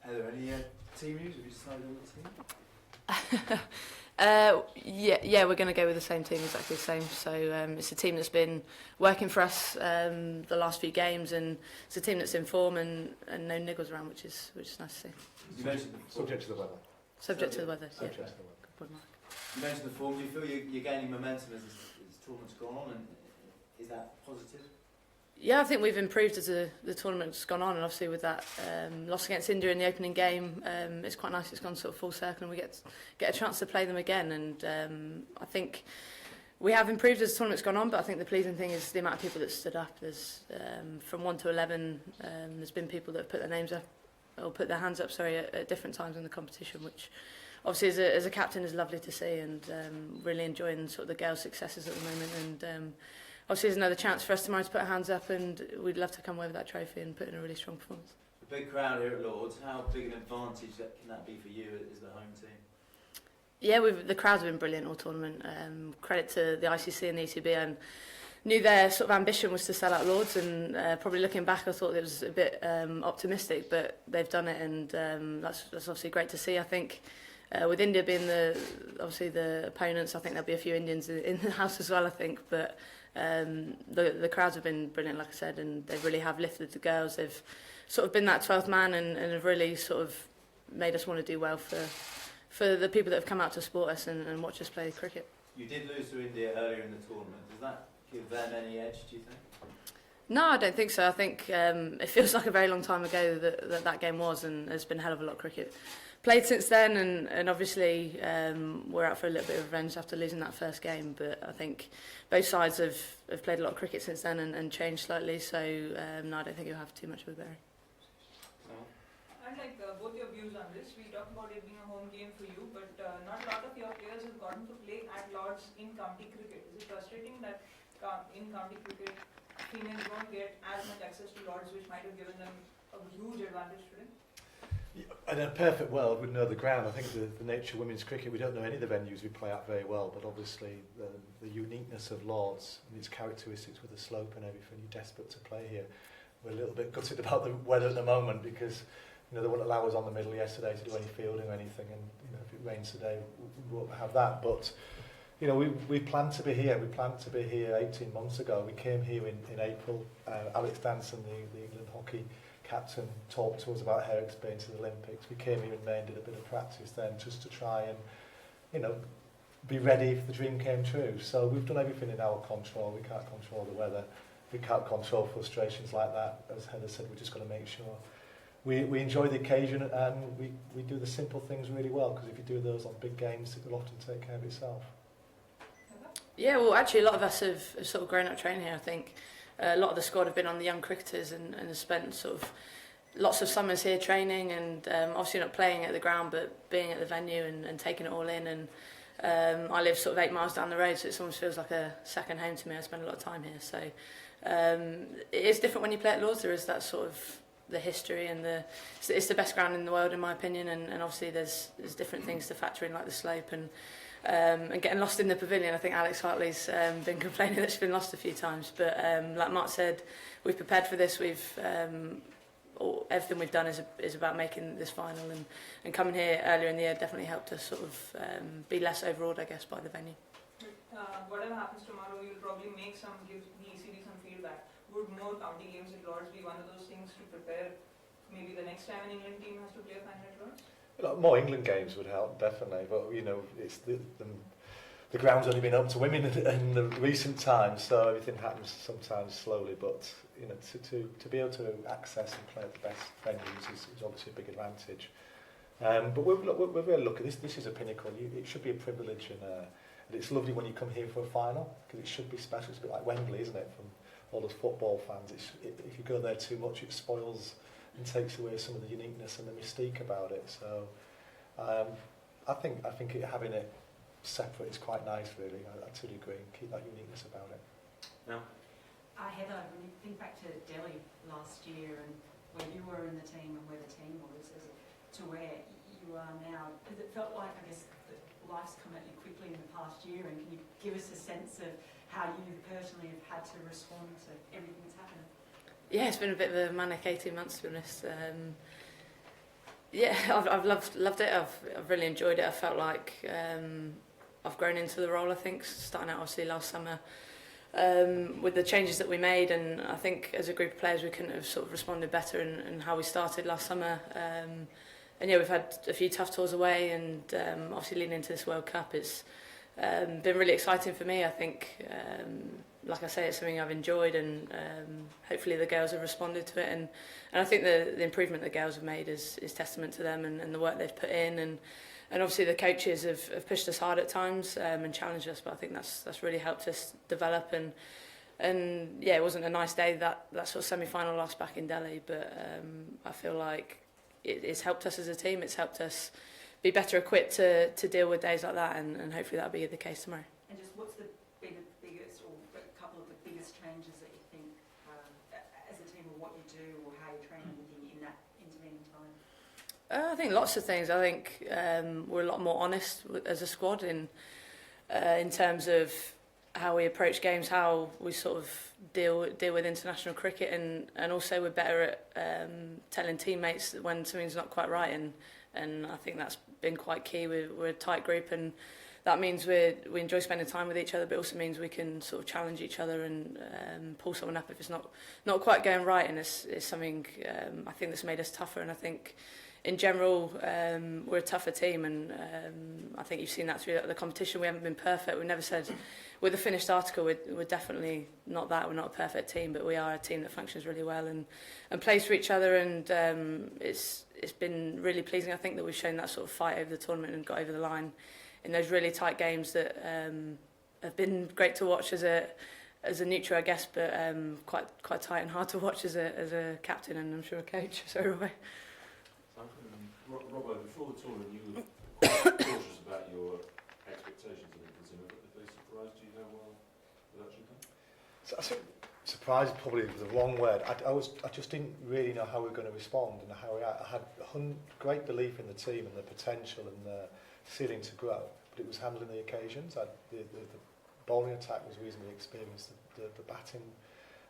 Are there any team news? Have you decided on the team? Yeah, we're going to go with the same team, exactly the same. So it's a team that's been working for us the last few games, and it's a team that's in form and no niggles around, which is nice to see. You mentioned the Subject to the weather. Subject to the weather. Yeah. Subject to the weather. Good point, Mark. You mentioned the form. Do you feel you're gaining momentum as this tournament's gone on, and is that positive? Yeah, I think we've improved as the tournament's gone on, and obviously with that loss against India in the opening game, it's quite nice. It's gone sort of full circle, and we get a chance to play them again. And I think we have improved as the tournament's gone on. But I think the pleasing thing is the amount of people that stood up. There's from 1 to 11. There's been people that have put their names up or put their hands up, at different times in the competition, which obviously as a captain is lovely to see, and really enjoying sort of the girls' successes at the moment. And obviously there's another chance for us tomorrow to put our hands up, and we'd love to come away with that trophy and put in a really strong performance. The big crowd here at Lords, how big an advantage can that be for you as the home team? Yeah, the crowds have been brilliant all tournament. Credit to the ICC and the ECB, and knew their sort of ambition was to sell out Lords, and probably looking back I thought it was a bit optimistic, but they've done it, and that's obviously great to see. I think with India being obviously the opponents, I think there'll be a few Indians in the house as well, I think, but the crowds have been brilliant, like I said, and they really have lifted the girls. They've sort of been that 12th man and have really sort of made us want to do well for the people that have come out to support us and watch us play cricket. You did lose to India earlier in the tournament. Does that give them any edge, do you think? No, I don't think so. I think it feels like a very long time ago that game was, and there's been a hell of a lot of cricket played since then, and obviously we're out for a little bit of revenge after losing that first game, but I think both sides have played a lot of cricket since then and changed slightly, so no, I don't think it'll have too much of a bearing. I'd like both your views on this. We talked about it being a home game for you, but not a lot of your players have gotten to play at Lords in county cricket. Is it frustrating that in county cricket females don't get as much access to Lords, which might have given them a huge advantage today? In a perfect world, we'd know the ground. I think the nature of women's cricket, we don't know any of the venues we play at very well, but obviously the uniqueness of Lords and its characteristics with the slope and everything, you're desperate to play here. We're a little bit gutted about the weather at the moment because they wouldn't allow us on the middle yesterday to do any fielding or anything, and if it rains today, we won't have that. But we planned to be here. We planned to be here 18 months ago. We came here in April. Alex Danson, the England hockey captain, talked to us about her experience at the Olympics. We came here in May and did a bit of practice then just to try and, be ready if the dream came true. So we've done everything in our control. We can't control the weather. We can't control frustrations like that. As Heather said, we're just got to make sure we enjoy the occasion and we do the simple things really well, because if you do those on big games, it will often take care of itself. Yeah, well, actually, a lot of us have sort of grown up training here, I think. A lot of the squad have been on the young cricketers and have spent sort of lots of summers here training, and obviously not playing at the ground, but being at the venue and taking it all in. And I live sort of 8 miles down the road, so it almost feels like a second home to me. I spend a lot of time here. So it is different when you play at Lords. There is that sort of the history, and it's the best ground in the world in my opinion, and obviously there's different things to factor in, like the slope and getting lost in the pavilion. I think Alex Hartley's been complaining that she's been lost a few times, but like Mark said, we've prepared for this. Everything we've done is about making this final, and coming here earlier in the year definitely helped us sort of be less overawed, I guess, by the venue. Whatever happens tomorrow, you'll probably give the ECD some feedback. Would more county games at Lords be one of those things to prepare maybe the next time an England team has to play a final at Lords? More England games would help, definitely, but it's the ground's only been open to women in the recent times, so everything happens sometimes slowly. But to be able to access and play at the best venues is obviously a big advantage. But we're really lucky. This is a pinnacle. It should be a privilege, and it's lovely when you come here for a final, because it should be special. It's a bit like Wembley, isn't it? From all those football fans, if you go there too much, it spoils and takes away some of the uniqueness and the mystique about it. So I think having it separate is quite nice, really. I totally agree. Keep that uniqueness about it. No. Heather, when you think back to Delhi last year and where you were in the team and where the team was to where you are now, has it felt like, I guess, that life's come at you quickly in the past year, and can you give us a sense of how you personally have had to respond to everything that's happened? Yeah, it's been a bit of a manic 18 months, to be honest. Yeah, I've loved it. I've really enjoyed it. I felt like I've grown into the role. I think starting out obviously last summer with the changes that we made, and I think as a group of players we couldn't have sort of responded better in how we started last summer. And yeah, we've had a few tough tours away, and obviously leading into this World Cup, it's been really exciting for me. I think, like I say, it's something I've enjoyed, and hopefully the girls have responded to it. And I think the improvement the girls have made is testament to them and the work they've put in. And obviously the coaches have pushed us hard at times and challenged us, but I think that's really helped us develop. And yeah, it wasn't a nice day, that sort of semi-final loss back in Delhi, but I feel like it's helped us as a team. It's helped us be better equipped to deal with days like that, and hopefully that'll be the case tomorrow. And just what's the biggest, or a couple of the biggest changes that you think as a team, or what you do, or how you train in that intervening time? I think lots of things. I think we're a lot more honest as a squad in terms of how we approach games, how we sort of deal with international cricket, and also we're better at telling teammates when something's not quite right, and I think that's been quite key. We're a tight group, and that means we enjoy spending time with each other, but it also means we can sort of challenge each other and pull someone up if it's not quite going right, and it's something I think that's made us tougher. And I think in general we're a tougher team, and I think you've seen that through the competition. We haven't been perfect. We've never said with the finished article we're definitely not that. We're not a perfect team, but we are a team that functions really well and plays for each other, and it's been really pleasing. I think that we've shown that sort of fight over the tournament and got over the line in those really tight games that have been great to watch as a neutral, I guess, but quite tight and hard to watch as a captain, and I'm sure a coach. So Robbo. Robbo, before the tournament, you were quite cautious about your expectations of the team. If they surprised you how well it actually done? So I think surprise is probably the wrong word. I just didn't really know how we were going to respond, and how I had great belief in the team and the potential and the ceiling to grow, but it was handling the occasions. The bowling attack was reasonably experienced. The batting,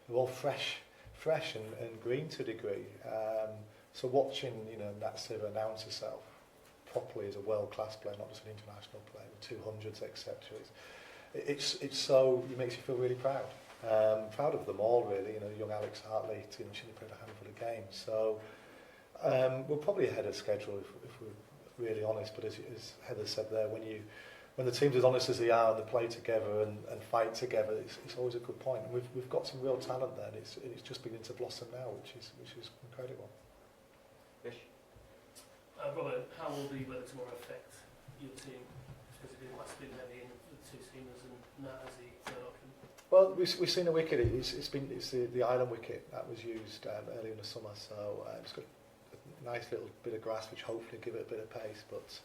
they were all fresh and green to a degree. So watching, Nat Siva announce herself properly as a world-class player, not just an international player with 200s, etc. It's so, it makes you feel really proud. Proud of them all, really. Young Alex Hartley, she only played a handful of games. So we're probably ahead of schedule if we're really honest. But as Heather said there, when the team's as honest as they are and they play together and fight together, it's always a good point. And we've got some real talent there, and it's just beginning to blossom now, which is incredible. Robert, how will the weather tomorrow affect your team? Specifically, quite spin heavy in the two seamers and Nat as the third option. Well, we've seen a wicket. It's the island wicket that was used early in the summer, so it's got a nice little bit of grass, which hopefully give it a bit of pace. But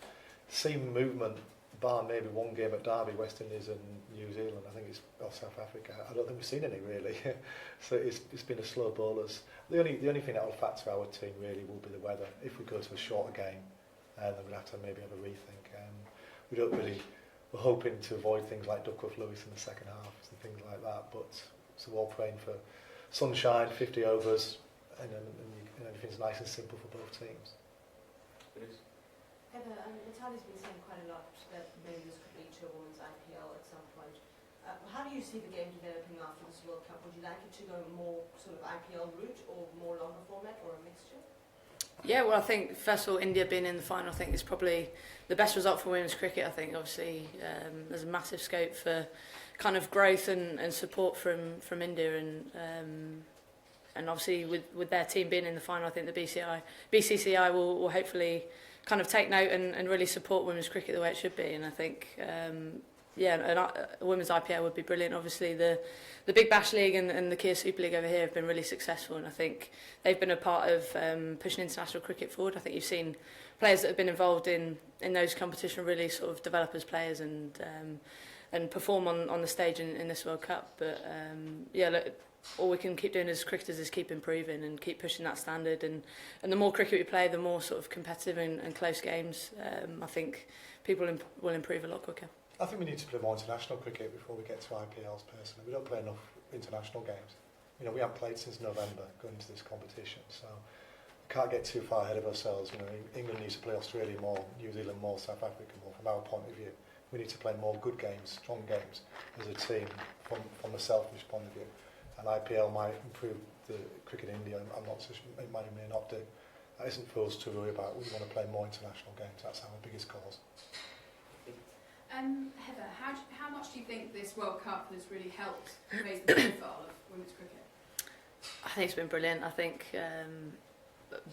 seam movement, bar maybe one game at Derby, West Indies and New Zealand. I think it's South Africa. I don't think we've seen any really. So it's been a slow bowlers. The only thing that will factor our team really will be the weather. If we go to a shorter game, then we'll have to maybe have a rethink. We're hoping to avoid things like Duckworth Lewis in the second half and things like that. But so we're all praying for sunshine, 50 overs, and everything's nice and simple for both teams. Heather, Natalia's been saying quite a lot that maybe this could lead to a women's IPL at some point. How do you see the game developing after this World Cup? Would you like it to go more sort of IPL route or more longer format or a mixture? Yeah, well, I think first of all, India being in the final, I think is probably the best result for women's cricket. I think obviously there's a massive scope for kind of growth and support from India, and obviously with their team being in the final, I think the BCCI will hopefully kind of take note and really support women's cricket the way it should be. And I think a women's IPL would be brilliant. Obviously the Big Bash League and the Kia Super League over here have been really successful, and I think they've been a part of pushing international cricket forward. I think you've seen players that have been involved in those competitions really sort of develop as players and perform on the stage in this World Cup. But all we can keep doing as cricketers is keep improving and keep pushing that standard, and the more cricket we play, the more sort of competitive and close games, I think people will improve a lot quicker. I think we need to play more international cricket before we get to IPLs personally. We don't play enough international games. We haven't played since November going into this competition, so can't get too far ahead of ourselves. You know, England needs to play Australia more, New Zealand more, South Africa more. From our point of view, we need to play more good games, strong games as a team from a selfish point of view. And IPL might improve the cricket in India. I'm not so sure, it may or may not do. That isn't for us to worry about. We want to play more international games. That's our biggest cause. Heather, how much do you think this World Cup has really helped raise the profile of women's cricket? I think it's been brilliant. I think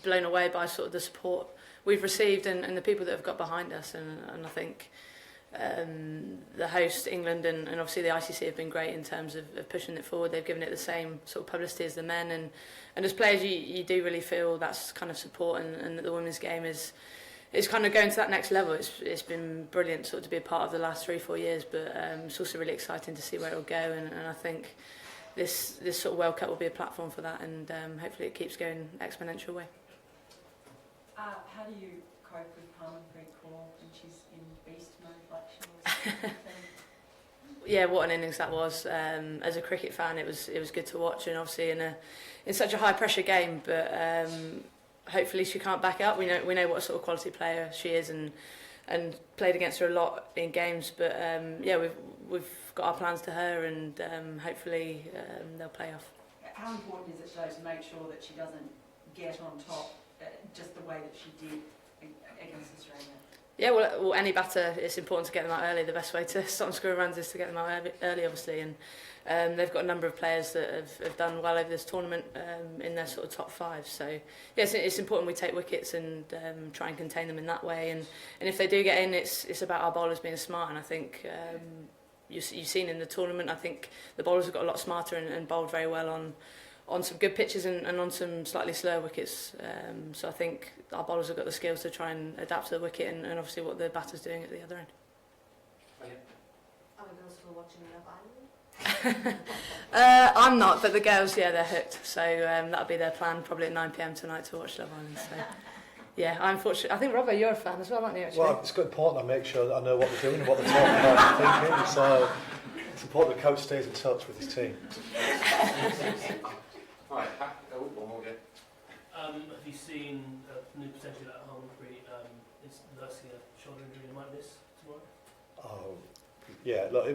blown away by sort of the support we've received and the people that have got behind us, and I think the host, England, and obviously the ICC have been great in terms of pushing it forward. They've given it the same sort of publicity as the men, and as players you do really feel that's kind of support, and that the women's game is kind of going to that next level. It's been brilliant sort of to be a part of the last 3-4 years, but it's also really exciting to see where it'll go, and I think this sort of World Cup will be a platform for that, and hopefully it keeps going exponential way. How do you cope with Parliamentary Call when she's in beast mode like she was? Yeah, what an innings that was. As a cricket fan, it was good to watch, and obviously in such a high pressure game, but hopefully she can't back up. We know what sort of quality player she is, and played against her a lot in games, but yeah, we've got our plans to her, and hopefully they'll play off. How important is it though to make sure that she doesn't get on top just the way that she did against Australia? Yeah, well, any batter, it's important to get them out early. The best way to stop them scoring runs is to get them out early, obviously, and they've got a number of players that have done well over this tournament in their sort of top 5. So yes, it's important we take wickets and try and contain them in that way. And if they do get in, it's about our bowlers being smart. And I think you've seen in the tournament, I think the bowlers have got a lot smarter and bowled very well on some good pitches and on some slightly slower wickets. So I think our bowlers have got the skills to try and adapt to the wicket, and obviously what the batter's doing at the other end. Are the girls still watching Love Island? I'm not, but the girls, yeah, they're hooked. So that'll be their plan, probably at 9 PM tonight to watch Love Island. So yeah, I'm fortunate. I think, Robert, you're a fan as well, aren't you, actually? Well, it's important I make sure that I know what they're doing and what they're talking about and thinking. So it's important the coach stays in touch with his team. Right, one more again. Have you seen new potentially at home? Is nursing a shoulder injury and might miss tomorrow? Oh, yeah. Look,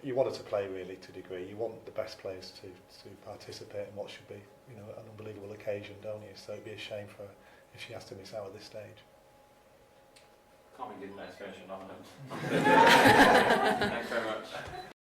you want her to play really to a degree. You want the best players to participate in what should be, you know, an unbelievable occasion, don't you? So it'd be a shame for her if she has to miss out at this stage. Can't be good next finish on nothing. Thanks very much.